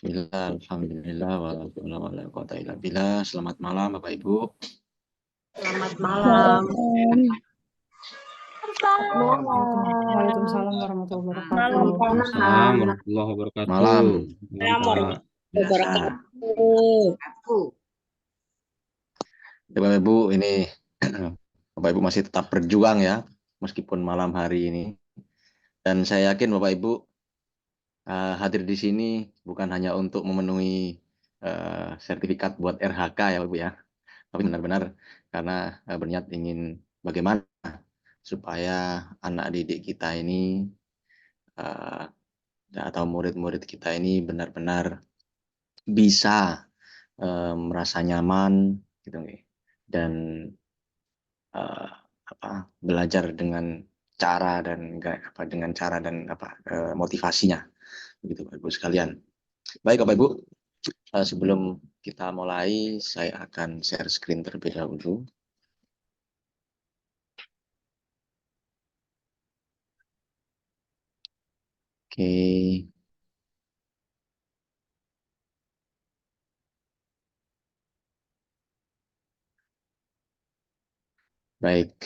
Bismillah, alhamdulillah, wala quwata illa billah. Selamat malam Bapak Ibu. Selamat malam. Waalaikumsalam warahmatullahi wabarakatuh. Malam Waalaikumsalam warahmatullahi wabarakatuh. Malam. Malam, Pak. warahmatullahi wabarakatuh. Bapak Ibu, ini Bapak Ibu masih tetap berjuang ya, meskipun malam hari ini. Dan saya yakin Bapak Ibu hadir di sini bukan hanya untuk memenuhi sertifikat buat RHK ya Bapak Ibu ya, tapi benar-benar karena berniat ingin bagaimana supaya anak didik kita ini atau murid-murid kita ini benar-benar bisa merasa nyaman gitu nih, dan belajar dengan cara dan motivasinya begitu Bapak Ibu sekalian. Baik Bapak Ibu, sebelum kita mulai saya akan share screen terlebih dahulu. Oke. Baik.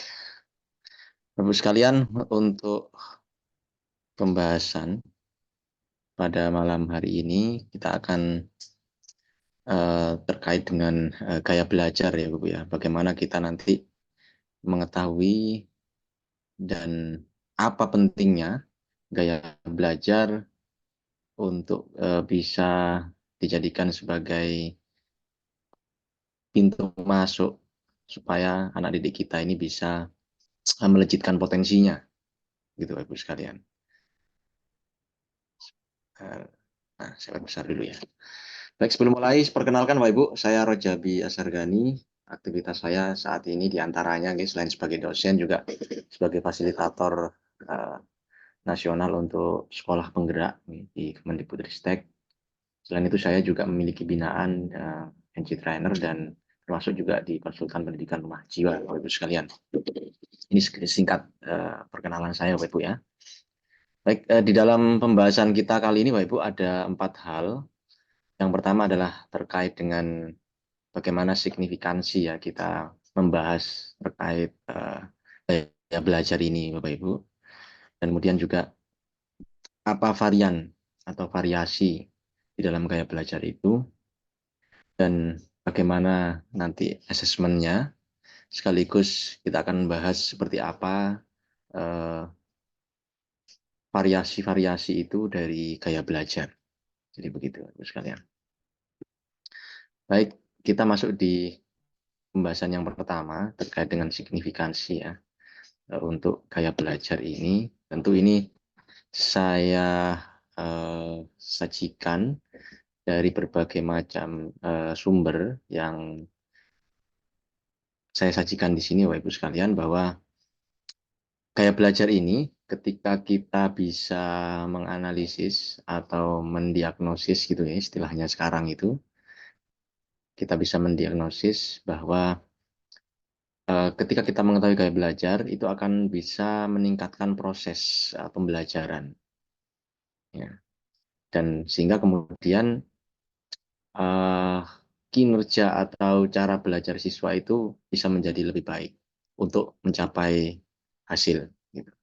Bapak Ibu sekalian, untuk pembahasan pada malam hari ini kita akan terkait dengan gaya belajar ya Bapak ya. Bagaimana kita nanti mengetahui dan apa pentingnya gaya belajar untuk bisa dijadikan sebagai pintu masuk supaya anak didik kita ini bisa melejitkan potensinya gitu Bapak Ibu sekalian. Nah, saya besar dulu ya. Baik, sebelum mulai, perkenalkan Bapak Ibu, saya Rojabi Asargani. Aktivitas saya saat ini diantaranya, selain sebagai dosen, juga sebagai fasilitator nasional untuk sekolah penggerak di Kemendikbudristek. Selain itu, saya juga memiliki binaan NG Trainer dan termasuk juga di konsultan pendidikan rumah jiwa, Bapak Ibu sekalian. Ini singkat perkenalan saya, Bapak Ibu ya. Baik, di dalam pembahasan kita kali ini, Bapak Ibu, ada 4 hal. Yang pertama adalah terkait dengan bagaimana signifikansi ya kita membahas terkait gaya belajar ini, Bapak Ibu. Dan kemudian juga apa varian atau variasi di dalam gaya belajar itu, dan bagaimana nanti asesmennya, sekaligus kita akan membahas seperti apa variasi-variasi itu dari gaya belajar. Jadi begitu, Bapak sekalian. Baik, kita masuk di pembahasan yang pertama terkait dengan signifikansi ya untuk gaya belajar ini. Tentu ini saya sajikan dari berbagai macam sumber yang saya sajikan di sini, Bapak Ibu sekalian, bahwa gaya belajar ini ketika kita bisa menganalisis atau mendiagnosis gitu ya, istilahnya sekarang itu, kita bisa mendiagnosis bahwa ketika kita mengetahui gaya belajar, itu akan bisa meningkatkan proses pembelajaran. Ya. Dan sehingga kemudian kinerja atau cara belajar siswa itu bisa menjadi lebih baik untuk mencapai hasil. Gitu.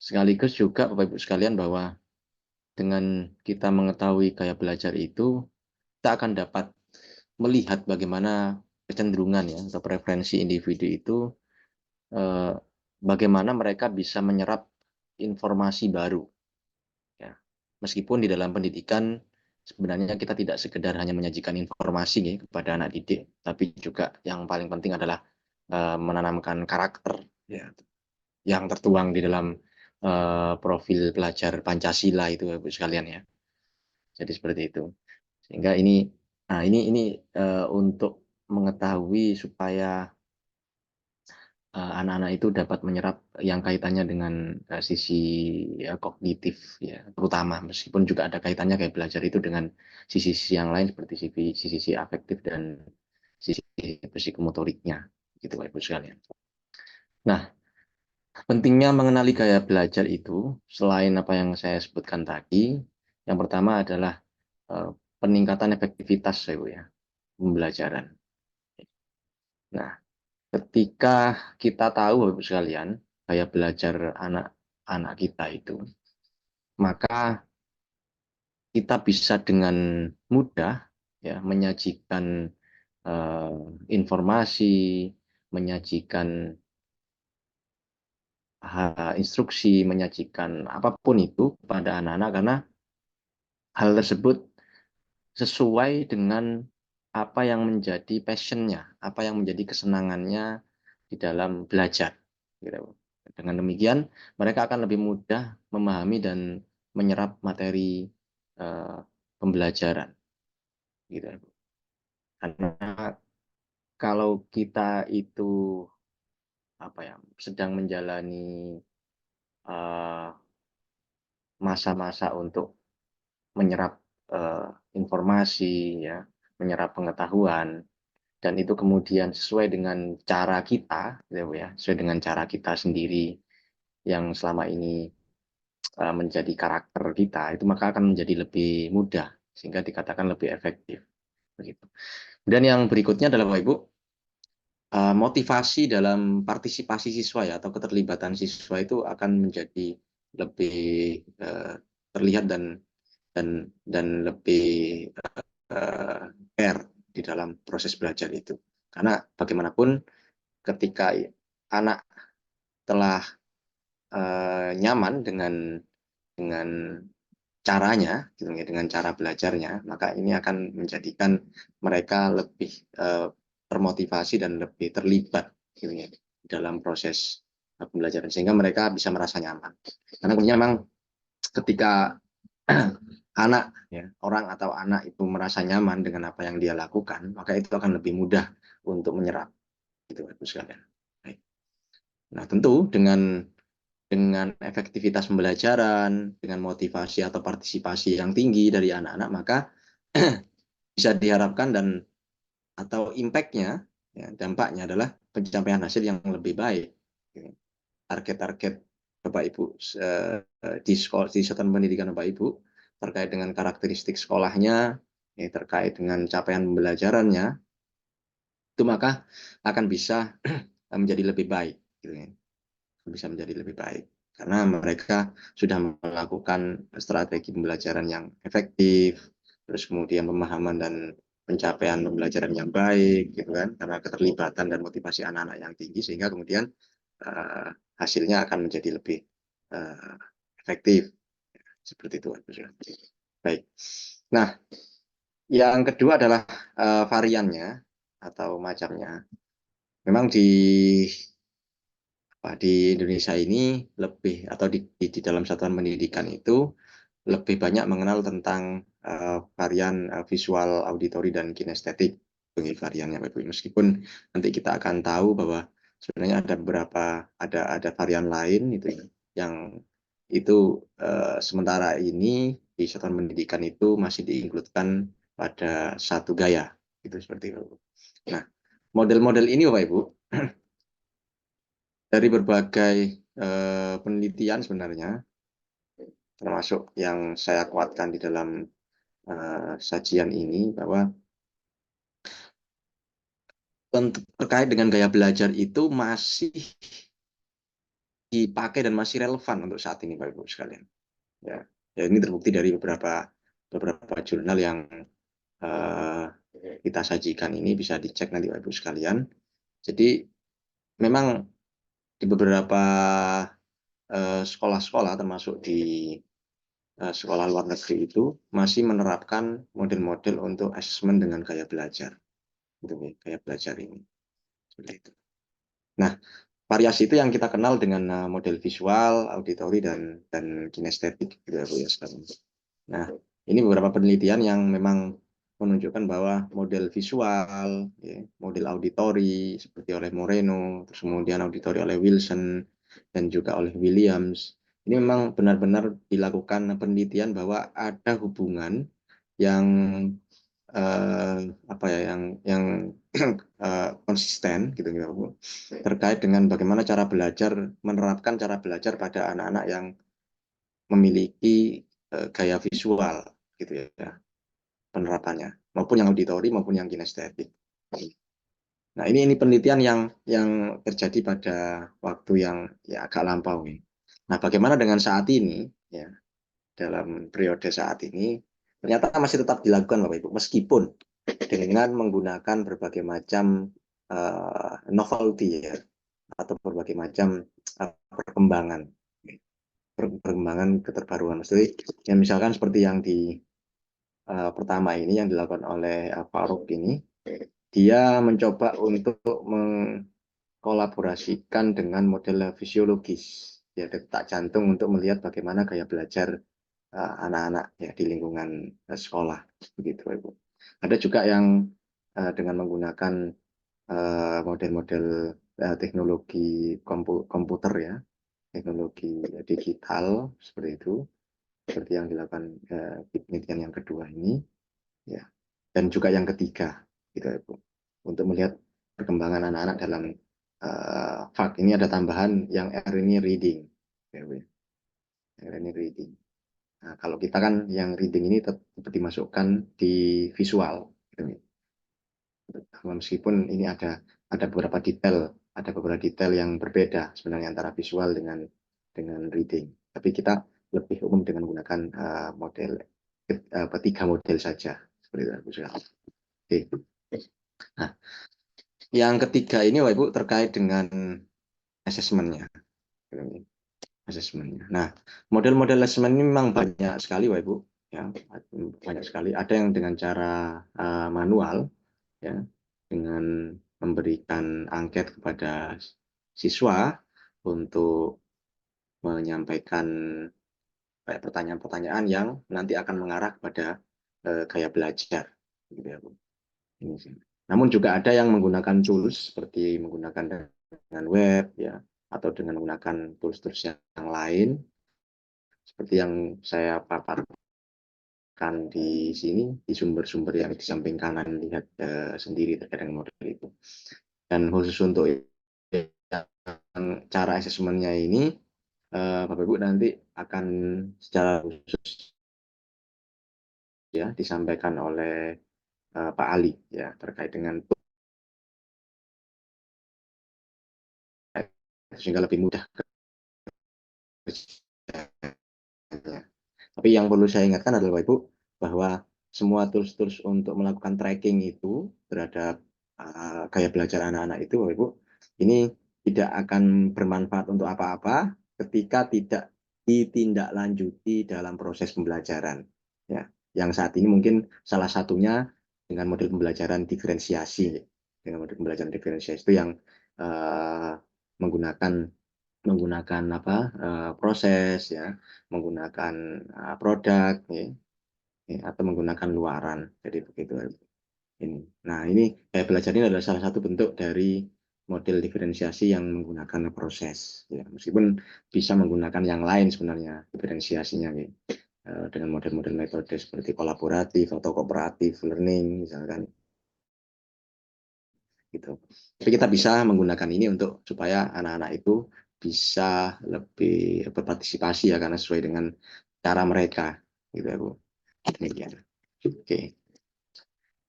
Sekaligus juga Bapak Ibu sekalian bahwa dengan kita mengetahui gaya belajar itu, kita akan dapat melihat bagaimana kecenderungan ya atau preferensi individu itu, bagaimana mereka bisa menyerap informasi baru. Ya. Meskipun di dalam pendidikan sebenarnya kita tidak sekedar hanya menyajikan informasi ya, kepada anak didik, tapi juga yang paling penting adalah menanamkan karakter ya, yang tertuang di dalam profil pelajar Pancasila itu, Ibu sekalian ya. Jadi seperti itu. Sehingga ini untuk mengetahui supaya anak-anak itu dapat menyerap yang kaitannya dengan sisi ya, kognitif ya, terutama, meskipun juga ada kaitannya kayak belajar itu dengan sisi-sisi yang lain seperti sisi afektif dan sisi psikomotoriknya gitu Bapak Ibu sekalian. Nah, pentingnya mengenali gaya belajar itu selain apa yang saya sebutkan tadi, yang pertama adalah peningkatan efektivitas ya Bu ya, pembelajaran. Nah, ketika kita tahu Bapak Ibu sekalian, gaya belajar anak-anak kita itu, maka kita bisa dengan mudah ya menyajikan informasi, menyajikan instruksi, menyajikan apapun itu kepada anak-anak karena hal tersebut sesuai dengan apa yang menjadi passionnya, apa yang menjadi kesenangannya di dalam belajar. Gitu. Dengan demikian, mereka akan lebih mudah memahami dan menyerap materi uh, pembelajaran. Gitu. Karena kalau kita itu sedang menjalani masa-masa untuk menyerap informasi, ya, menyerap pengetahuan, dan itu kemudian sesuai dengan cara kita, ya, sesuai dengan cara kita sendiri yang selama ini menjadi karakter kita, itu maka akan menjadi lebih mudah sehingga dikatakan lebih efektif. Begitu. Dan yang berikutnya adalah Bapak Ibu, motivasi dalam partisipasi siswa ya atau keterlibatan siswa itu akan menjadi lebih terlihat dan lebih fair di dalam proses belajar itu. Karena bagaimanapun ketika anak telah nyaman dengan caranya, gitu ya, dengan cara belajarnya, maka ini akan menjadikan mereka lebih termotivasi dan lebih terlibat, gitu ya, dalam proses pembelajaran sehingga mereka bisa merasa nyaman. Karena memang ketika anak, ya, orang atau anak itu merasa nyaman dengan apa yang dia lakukan, maka itu akan lebih mudah untuk menyerap, gitu Bapak sekalian. Nah, tentu dengan efektivitas pembelajaran, dengan motivasi atau partisipasi yang tinggi dari anak-anak, maka bisa diharapkan atau impact-nya, ya, dampaknya adalah pencapaian hasil yang lebih baik. Target-target Bapak Ibu di satuan pendidikan Bapak Ibu terkait dengan karakteristik sekolahnya, ya, terkait dengan capaian pembelajarannya, itu maka akan bisa menjadi lebih baik. Gitu ya. Bisa menjadi lebih baik karena mereka sudah melakukan strategi pembelajaran yang efektif, terus kemudian pemahaman dan pencapaian pembelajaran yang baik, gitu kan, karena keterlibatan dan motivasi anak-anak yang tinggi sehingga kemudian uh, hasilnya akan menjadi lebih uh, efektif, seperti itu. Baik. Nah, yang kedua adalah variannya atau macamnya. Memang di Indonesia ini lebih atau di dalam satuan pendidikan itu lebih banyak mengenal tentang varian visual, auditori, dan kinestetik bagi variannya, Bapak Ibu. Meskipun nanti kita akan tahu bahwa sebenarnya ada beberapa ada varian lain itu yang itu sementara ini di satuan pendidikan itu masih diinkludkan pada satu gaya, itu seperti itu. Nah, model-model ini Bapak Ibu dari berbagai penelitian sebenarnya, termasuk yang saya kuatkan di dalam sajian ini, bahwa terkait dengan gaya belajar itu masih dipakai dan masih relevan untuk saat ini, Bapak Ibu sekalian. Ya, ya ini terbukti dari beberapa jurnal yang uh, kita sajikan ini, bisa dicek nanti Bapak Ibu sekalian. Jadi memang di beberapa sekolah-sekolah termasuk di sekolah luar negeri itu masih menerapkan model-model untuk asesmen dengan gaya belajar, gitu, gaya belajar ini seperti itu. Nah, variasi itu yang kita kenal dengan model visual, auditori, dan kinestetik, gitu ya Bu ya sekarang. Nah, ini beberapa penelitian yang memang menunjukkan bahwa model visual, ya, model auditori seperti oleh Moreno, terus kemudian auditori oleh Wilson dan juga oleh Williams, ini memang benar-benar dilakukan penelitian bahwa ada hubungan yang yang konsisten, gitu gitu terkait dengan bagaimana cara belajar, menerapkan cara belajar pada anak-anak yang memiliki gaya visual, gitu ya. penerapannya, maupun yang auditori maupun yang kinestetik. Nah, ini penelitian yang terjadi pada waktu yang ya agak lampau nih. Nah, bagaimana dengan saat ini ya, dalam periode saat ini ternyata masih tetap dilakukan Bapak Ibu, meskipun dengan menggunakan berbagai macam novelty ya, atau berbagai macam perkembangan keterbaruan. Maksudnya ya misalkan seperti yang di pertama ini yang dilakukan oleh Pak Ruk ini, dia mencoba untuk mengkolaborasikan dengan model fisiologis ya detak jantung untuk melihat bagaimana gaya belajar anak-anak ya di lingkungan sekolah begitu Ibu. Ada juga yang dengan menggunakan model-model teknologi komputer ya, teknologi digital seperti itu, seperti yang dilakukan penelitian yang kedua ini ya, dan juga yang ketiga gitu Ibu, untuk melihat perkembangan anak-anak dalam FAQ ini ada tambahan yang R ini reading ya, R ini reading. Nah, kalau kita kan yang reading ini tetap dimasukkan di visual gitu. Meskipun ini ada beberapa detail yang berbeda sebenarnya antara visual dengan reading, tapi kita lebih umum dengan menggunakan model tiga model saja seperti itu. Oke. Nah, yang ketiga ini Bapak Ibu terkait dengan asesmennya. Nah, model-model asesmen ini memang banyak sekali Bapak Ibu, ya, banyak sekali. Ada yang dengan cara manual, ya, dengan memberikan angket kepada siswa untuk menyampaikan pertanyaan-pertanyaan yang nanti akan mengarah kepada gaya belajar, gitu ya, Bu. Ini sih. Namun juga ada yang menggunakan tools seperti menggunakan dengan web, ya, atau dengan menggunakan tools-tools yang lain, seperti yang saya paparkan di sini, di sumber-sumber yang di samping kanan lihat sendiri terkait dengan model itu. Dan khusus untuk cara asesmennya ini, Bapak Ibu nanti akan secara khusus ya disampaikan oleh Pak Ali ya terkait dengan sehingga lebih mudah kerjanya. Tapi yang perlu saya ingatkan adalah Bapak Ibu bahwa semua tools-tools untuk melakukan tracking itu terhadap gaya belajar anak-anak itu Bapak Ibu ini tidak akan bermanfaat untuk apa-apa ketika tidak ditindaklanjuti dalam proses pembelajaran. Ya, yang saat ini mungkin salah satunya dengan model pembelajaran diferensiasi. Dengan model pembelajaran diferensiasi itu yang menggunakan proses ya, menggunakan produk ya, atau menggunakan luaran. Jadi begitu ini. Nah, ini kayak belajar ini adalah salah satu bentuk dari model diferensiasi yang menggunakan proses ya. Meskipun bisa menggunakan yang lain sebenarnya diferensiasinya ya. Dengan model-model metode seperti kolaboratif atau kooperatif learning misalkan gitu. Tapi kita bisa menggunakan ini untuk supaya anak-anak itu bisa lebih berpartisipasi ya karena sesuai dengan cara mereka gitu ya Bu. Demikian. Oke.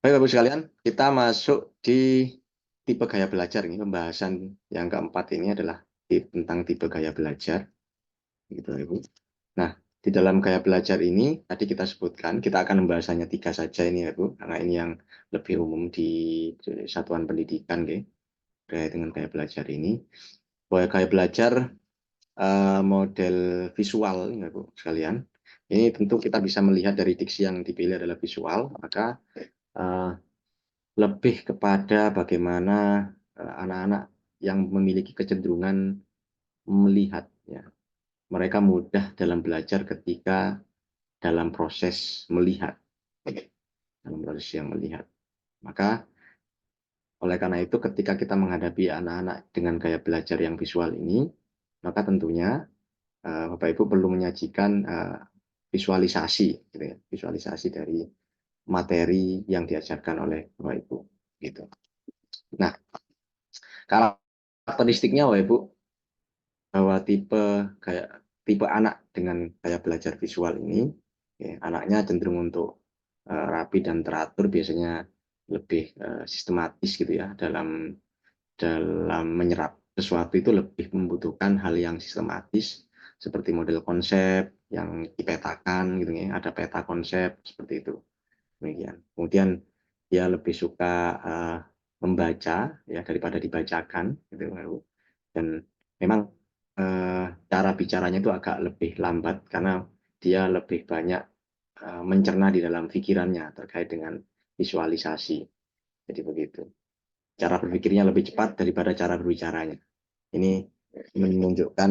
Baik Bapak sekalian, kita masuk di tipe gaya belajar ini. Pembahasan yang keempat ini adalah tentang tipe gaya belajar gitu Ibu. Nah, di dalam gaya belajar ini tadi kita sebutkan, kita akan membahasanya tiga saja ini ya Bu, karena ini yang lebih umum di satuan pendidikan gitu. Terkait dengan gaya belajar ini, bahwa gaya belajar model visual, ya Bu, sekalian. Ini tentu kita bisa melihat dari diksi yang dipilih adalah visual, maka lebih kepada bagaimana anak-anak yang memiliki kecenderungan melihat, ya. Mereka mudah dalam belajar ketika dalam proses melihat, dalam proses yang melihat. Maka oleh karena itu, ketika kita menghadapi anak-anak dengan gaya belajar yang visual ini, maka tentunya Bapak Ibu perlu menyajikan visualisasi, gitu ya, visualisasi dari materi yang diajarkan oleh Bapak Ibu. Gitu. Nah, karakteristiknya Bapak Ibu, bahwa tipe anak dengan gaya belajar visual ini, ya, anaknya cenderung untuk rapi dan teratur, biasanya lebih sistematis gitu ya, dalam menyerap sesuatu itu lebih membutuhkan hal yang sistematis seperti model konsep yang dipetakan gitu ya, ada peta konsep seperti itu. Demikian. Kemudian dia lebih suka membaca ya daripada dibacakan gitu. Dan memang cara bicaranya itu agak lebih lambat karena dia lebih banyak mencerna di dalam pikirannya terkait dengan visualisasi. Jadi begitu. Cara berpikirnya lebih cepat daripada cara berbicaranya. Ini menunjukkan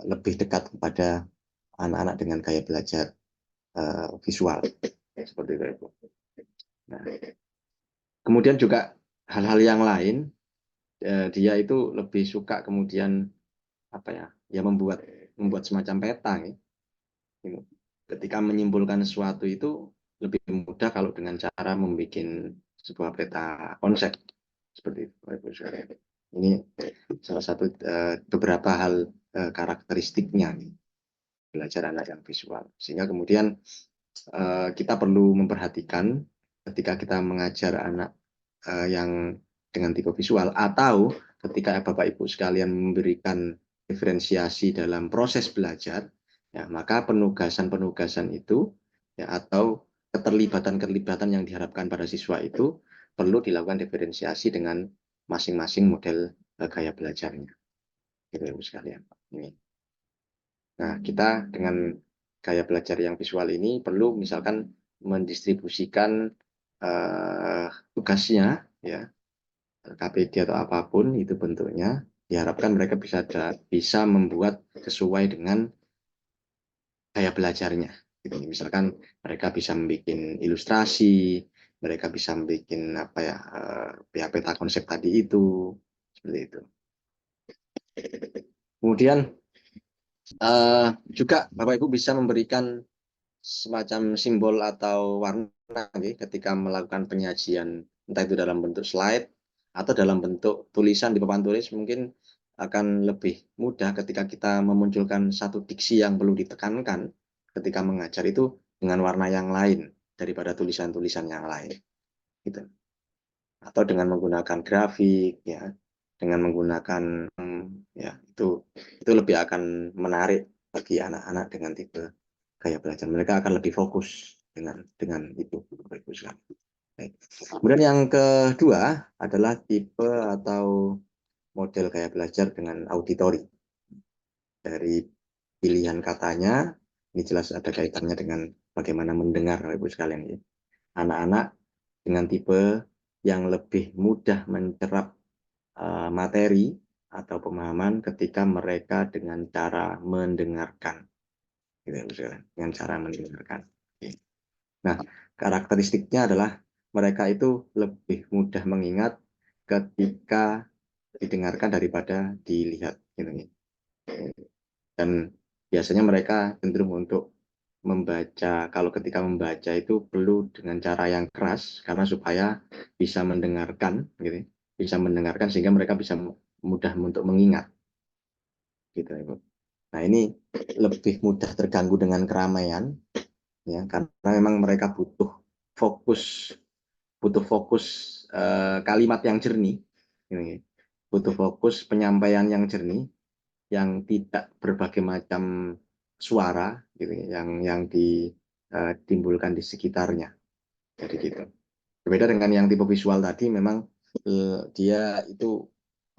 lebih dekat kepada anak-anak dengan gaya belajar visual seperti itu. Nah, kemudian juga hal-hal yang lain, dia itu lebih suka kemudian apa ya, ya membuat semacam peta ya. Ketika menyimpulkan sesuatu itu lebih mudah kalau dengan cara membuat sebuah peta konsep seperti itu. Ini salah satu beberapa hal karakteristiknya belajar anak yang visual. Sehingga kemudian kita perlu memperhatikan ketika kita mengajar anak yang dengan tipe visual, atau ketika Bapak Ibu sekalian memberikan diferensiasi dalam proses belajar, ya, maka penugasan-penugasan itu ya, atau keterlibatan-keterlibatan yang diharapkan pada siswa itu perlu dilakukan diferensiasi dengan masing-masing model gaya belajarnya. Gitu Ibu sekalian. Ini. Nah, kita dengan gaya belajar yang visual ini perlu misalkan mendistribusikan tugasnya ya, KPD atau apapun itu bentuknya, diharapkan mereka bisa membuat sesuai dengan gaya belajarnya. Gitu. Misalkan mereka bisa membuat ilustrasi, mereka bisa membuat apa ya, peta konsep tadi itu, seperti itu. Kemudian juga Bapak Ibu bisa memberikan semacam simbol atau warna ketika melakukan penyajian, entah itu dalam bentuk slide atau dalam bentuk tulisan di papan tulis. Mungkin akan lebih mudah ketika kita memunculkan satu diksi yang perlu ditekankan ketika mengajar itu dengan warna yang lain daripada tulisan-tulisan yang lain gitu. Atau dengan menggunakan grafik ya, dengan menggunakan ya, itu lebih akan menarik bagi anak-anak dengan tipe gaya belajar. Mereka akan lebih fokus dengan itu. Kemudian yang kedua adalah tipe atau model gaya belajar dengan auditori. Dari pilihan katanya, ini jelas ada kaitannya dengan bagaimana mendengar, Ibu sekalian. Anak-anak dengan tipe yang lebih mudah mencerap materi atau pemahaman ketika mereka dengan cara mendengarkan. Dengan cara mendengarkan. Nah, karakteristiknya adalah mereka itu lebih mudah mengingat ketika didengarkan daripada dilihat. Dan biasanya mereka cenderung untuk membaca, kalau ketika membaca itu perlu dengan cara yang keras karena supaya bisa mendengarkan, gitu, bisa mendengarkan sehingga mereka bisa mudah untuk mengingat. Gitu, Ibu. Nah, ini lebih mudah terganggu dengan keramaian, ya, karena memang mereka fokus butuh fokus kalimat yang jernih, butuh fokus penyampaian yang jernih, yang tidak berbagai macam suara gitu, yang ditimbulkan di sekitarnya. Jadi gitu. Berbeda dengan yang tipe visual tadi, memang dia itu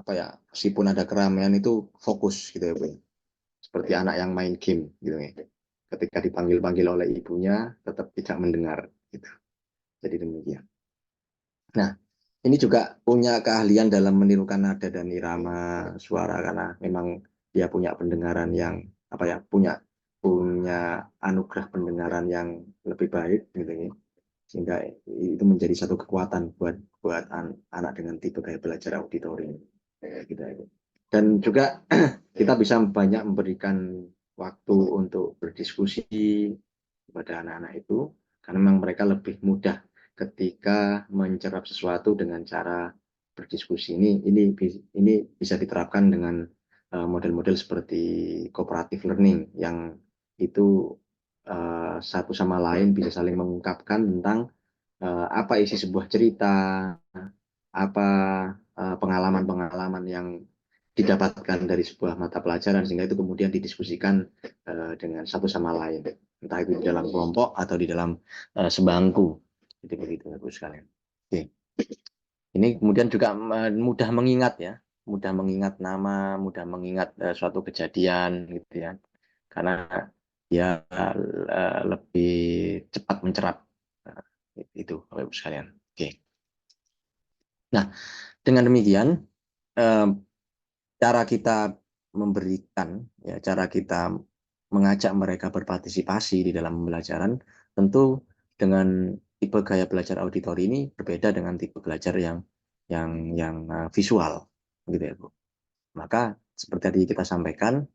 apa ya, meskipun ada keramaian itu fokus gitu ya, Bu. Seperti anak yang main game gitu ya. Ketika dipanggil-panggil oleh ibunya tetap tidak mendengar gitu. Jadi demikian. Nah, ini juga punya keahlian dalam menirukan nada dan irama suara karena memang dia punya pendengaran yang apa ya, punya anugerah pendengaran yang lebih baik gitu ya. Sehingga itu menjadi satu kekuatan buat anak dengan tipe gaya belajar auditori gitu ya. Dan juga kita bisa banyak memberikan waktu untuk berdiskusi kepada anak-anak itu karena memang mereka lebih mudah ketika mencerap sesuatu dengan cara berdiskusi. Ini bisa diterapkan dengan model-model seperti cooperative learning yang itu satu sama lain bisa saling mengungkapkan tentang apa isi sebuah cerita, apa pengalaman-pengalaman yang didapatkan dari sebuah mata pelajaran, sehingga itu kemudian didiskusikan dengan satu sama lain, entah itu di dalam kelompok atau di dalam sebangku. Jadi begitu, Ibu sekalian. Oke. Ini kemudian juga mudah mengingat ya, mudah mengingat nama, mudah mengingat suatu kejadian gitu ya, karena dia lebih cepat mencerap. Nah, itu Bapak Ibu sekalian. Oke. Nah, dengan demikian cara kita memberikan, ya, cara kita mengajak mereka berpartisipasi di dalam pembelajaran, tentu dengan tipe gaya belajar auditori ini berbeda dengan tipe belajar yang visual, gitu ya Bu. Maka seperti tadi kita sampaikan,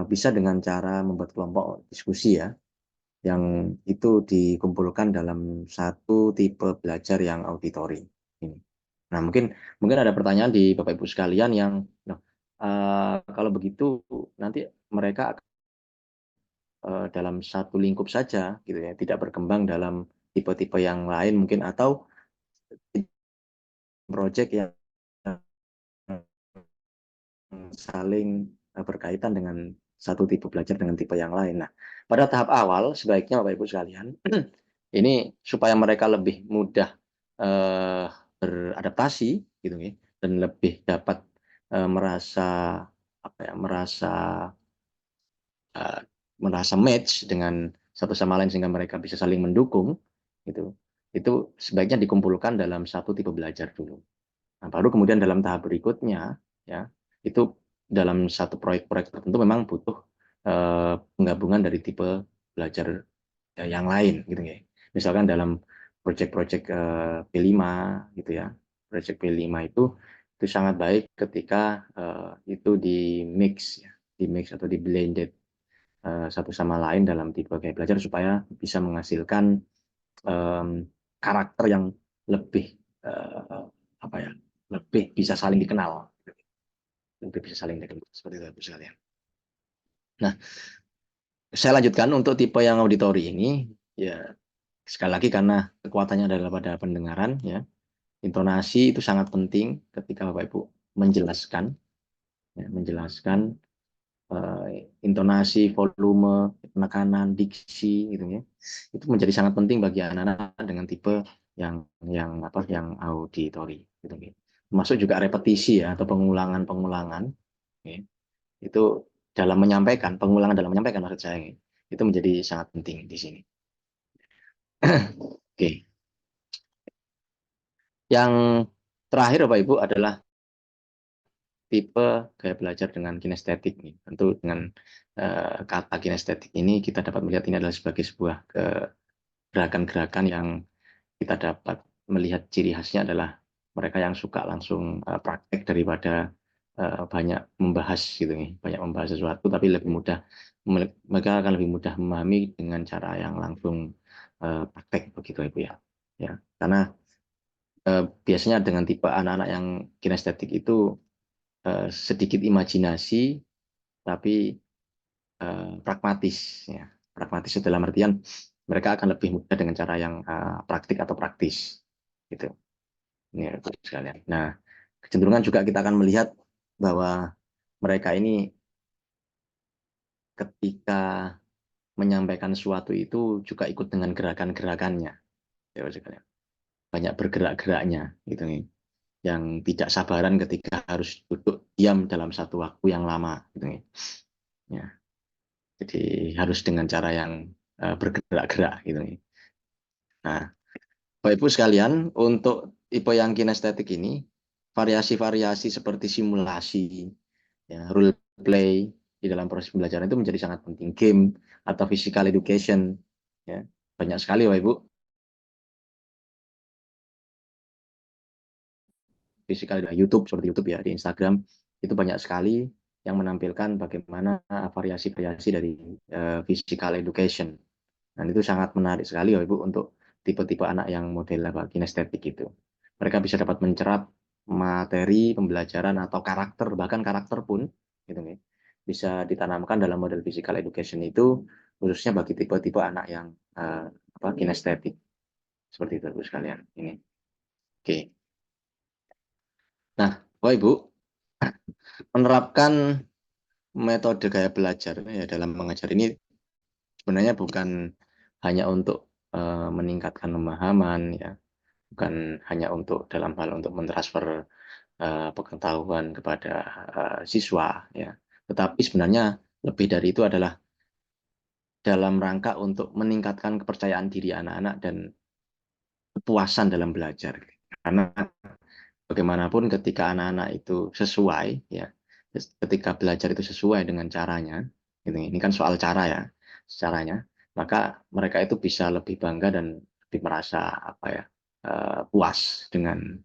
bisa dengan cara membuat kelompok diskusi ya, yang itu dikumpulkan dalam satu tipe belajar yang auditori ini. Nah, mungkin mungkin ada pertanyaan di Bapak Ibu sekalian yang, nah, kalau begitu nanti mereka dalam satu lingkup saja, gitu ya, tidak berkembang dalam tipe-tipe yang lain mungkin, atau proyek yang saling berkaitan dengan satu tipe belajar dengan tipe yang lain. Nah, pada tahap awal sebaiknya Bapak Ibu sekalian, ini supaya mereka lebih mudah beradaptasi, gitu ya, dan lebih dapat merasa apa ya, uh, merasa match dengan satu sama lain sehingga mereka bisa saling mendukung, gitu. Itu sebaiknya dikumpulkan dalam satu tipe belajar dulu. Nah, baru kemudian dalam tahap berikutnya, ya, itu dalam satu proyek-proyek tertentu memang butuh penggabungan dari tipe belajar yang lain, gitu ya. Misalkan dalam proyek-proyek P5, gitu ya, proyek P5 itu sangat baik ketika itu di mix, ya, di mix atau di blended satu sama lain dalam tipe gaya belajar supaya bisa menghasilkan karakter yang lebih apa ya, lebih bisa saling dikenal, lebih bisa saling dikenal seperti itu sekalian. Nah, saya lanjutkan untuk tipe yang auditori ini, ya sekali lagi karena kekuatannya adalah pada pendengaran, ya, intonasi itu sangat penting ketika Bapak Ibu menjelaskan, ya, menjelaskan intonasi, volume, penekanan, diksi, gitu ya. Itu menjadi sangat penting bagi anak-anak dengan tipe yang apa, yang auditori, gitu ya. Termasuk juga repetisi ya, atau pengulangan-pengulangan, ya. Itu dalam menyampaikan, pengulangan dalam menyampaikan maksud saya, ya. Itu menjadi sangat penting di sini. Oke. Yang terakhir Bapak Ibu adalah tipe gaya belajar dengan kinestetik nih. Tentu dengan kata kinestetik ini kita dapat melihat ini adalah sebagai sebuah gerakan-gerakan yang kita dapat melihat ciri khasnya adalah mereka yang suka langsung praktek daripada banyak membahas, gitu nih, banyak membahas sesuatu, tapi lebih mudah, mereka akan lebih mudah memahami dengan cara yang langsung praktek, begitu Ibu ya. Ya, karena biasanya dengan tipe anak-anak yang kinestetik itu sedikit imajinasi tapi pragmatis, ya. Pragmatis dalam artian mereka akan lebih mudah dengan cara yang praktik atau praktis, gitu. Ini sekalian. Nah, kecenderungan juga kita akan melihat bahwa mereka ini ketika menyampaikan sesuatu itu juga ikut dengan gerakan-gerakannya, ya sekalian. Banyak bergerak-geraknya, gitu nih. Yang tidak sabaran ketika harus duduk diam dalam satu waktu yang lama, gitu nih. Ya. Jadi harus dengan cara yang bergerak-gerak, gitu nih. Nah, Bapak Ibu sekalian, untuk tipe yang kinestetik ini, variasi-variasi seperti simulasi, ya, role play di dalam proses pembelajaran itu menjadi sangat penting. Game atau physical education, ya, banyak sekali Bapak Ibu. Physical YouTube, seperti YouTube ya, di Instagram itu banyak sekali yang menampilkan bagaimana variasi-variasi dari physical education. Dan itu sangat menarik sekali Bapak Ibu untuk tipe-tipe anak yang model kinestetik itu. Mereka bisa dapat mencerap materi pembelajaran atau karakter, bahkan karakter pun, gitu nih, bisa ditanamkan dalam model physical education itu khususnya bagi tipe-tipe anak yang kinestetik seperti itu Ibu sekalian ini. Oke. Nah, Bapak Ibu, menerapkan metode gaya belajar ya dalam mengajar ini sebenarnya bukan hanya untuk meningkatkan pemahaman ya, bukan hanya untuk dalam hal untuk mentransfer pengetahuan kepada siswa ya, tetapi sebenarnya lebih dari itu adalah dalam rangka untuk meningkatkan kepercayaan diri anak-anak dan kepuasan dalam belajar. Karena bagaimanapun ketika anak-anak itu sesuai ya, ketika belajar itu sesuai dengan caranya, gitu. Ini kan soal cara ya, caranya, maka mereka itu bisa lebih bangga dan lebih merasa apa ya, puas dengan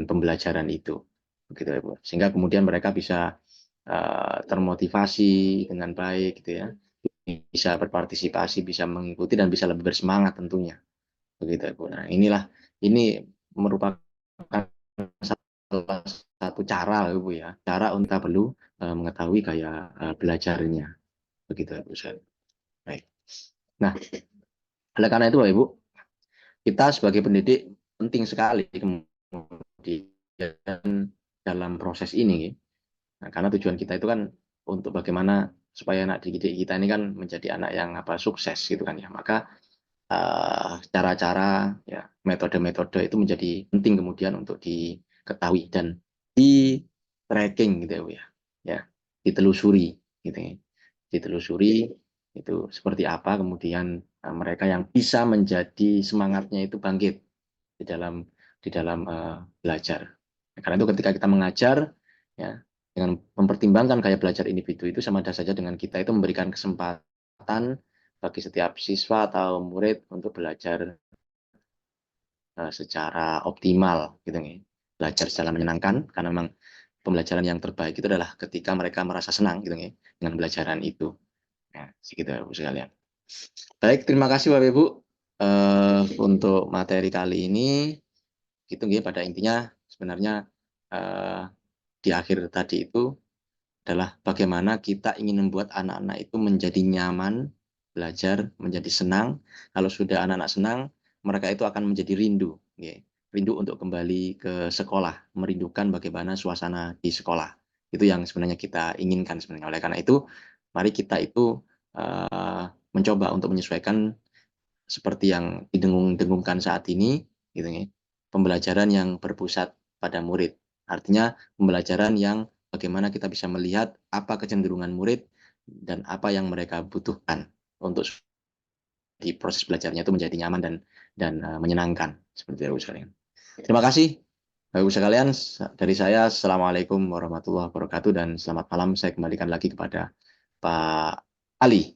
pembelajaran itu, begitu ya Bu. Sehingga kemudian mereka bisa termotivasi dengan baik, gitu ya, bisa berpartisipasi, bisa mengikuti dan bisa lebih bersemangat tentunya, begitu ya Bu. Nah ini merupakan salah satu cara Bu ya, cara untuk kita perlu mengetahui gaya belajarnya, begitu ya Bu. Baik. Nah, oleh karena itu Bapak Ibu, kita sebagai pendidik penting sekali kemudian dalam proses ini. Nah, karena tujuan kita itu kan untuk bagaimana supaya anak didik kita ini kan menjadi anak yang sukses gitu kan ya. Maka cara-cara ya, metode-metode itu menjadi penting kemudian untuk diketahui dan di tracking gitu ya Bu ya. Ya, ditelusuri gitu ya. Ditelusuri itu seperti apa kemudian mereka yang bisa menjadi semangatnya itu bangkit di dalam belajar. Karena itu ketika kita mengajar ya dengan mempertimbangkan gaya belajar individu itu sama saja dengan kita itu memberikan kesempatan bagi setiap siswa atau murid untuk belajar secara optimal gitu nih. Belajar secara menyenangkan karena memang pembelajaran yang terbaik itu adalah ketika mereka merasa senang gitu nih dengan pembelajaran itu. Nah, segitu ya Bu sekalian. Baik, terima kasih Bapak Ibu untuk materi kali ini. Gitu ya, pada intinya sebenarnya di akhir tadi itu adalah bagaimana kita ingin membuat anak-anak itu menjadi nyaman belajar, menjadi senang. Kalau sudah anak-anak senang, mereka itu akan menjadi rindu, ya. Rindu untuk kembali ke sekolah, merindukan bagaimana suasana di sekolah. Itu yang sebenarnya kita inginkan sebenarnya. Oleh karena itu, mari kita itu mencoba untuk menyesuaikan seperti yang didengung-dengungkan saat ini, gitu ya. Pembelajaran yang berpusat pada murid. Artinya pembelajaran yang bagaimana kita bisa melihat apa kecenderungan murid dan apa yang mereka butuhkan untuk di proses belajarnya itu menjadi nyaman dan menyenangkan seperti itu sekalian. Terima kasih Bapak Ibu sekalian, dari saya Assalamualaikum warahmatullahi wabarakatuh dan selamat malam. Saya kembalikan lagi kepada Pak Ali.